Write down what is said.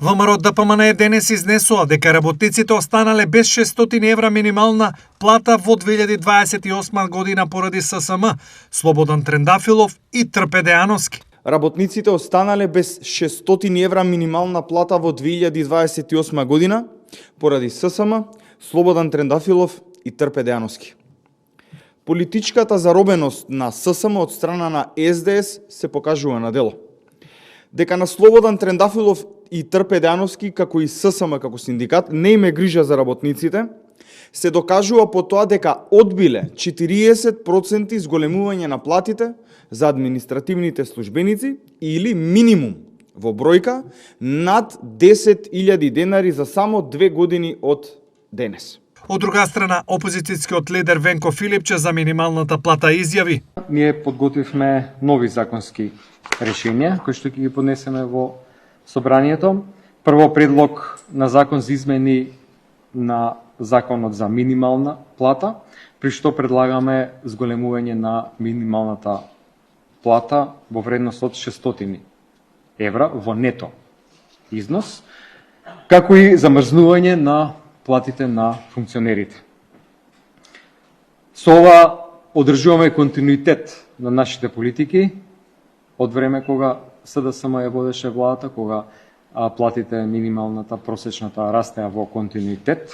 ВМРО ДПМН денес изнесува дека работниците останале без 600 евра минимална плата во 2028 година поради ССМ, Слободан Трендафилов и Трпе Дејановски. Работниците останале без 600 евра минимална плата во 2028 година поради ССМ, Слободан Трендафилов и Трпе Дејановски. Политичката заробеност на ССМ од страна на СДС се покажува на дело. Дека на Слободан Трендафилов и Трпе Дејановски, како и ССМ како синдикат, не име грижа за работниците, се докажува по тоа дека одбиле 40% изголемување на платите за административните службеници или минимум во бројка над 10.000 денари за само 2 години од денес. Од друга страна, опозицијскиот лидер Венко Филипче за минималната плата изјави: Ние подготвивме нови законски решенија кои што ќе ги поднесеме во собранието. Прво, предлог на закон за измени на законот за минимална плата, при што предлагаме зголемување на минималната плата во вредност од 600 евра во нето износ, како и замрзнување на платите на функционерите. Со ова одржуваме континуитет на нашите политики од време кога СДСМ ја водеше владата, кога платите минималната, просечната растеа во континуитет.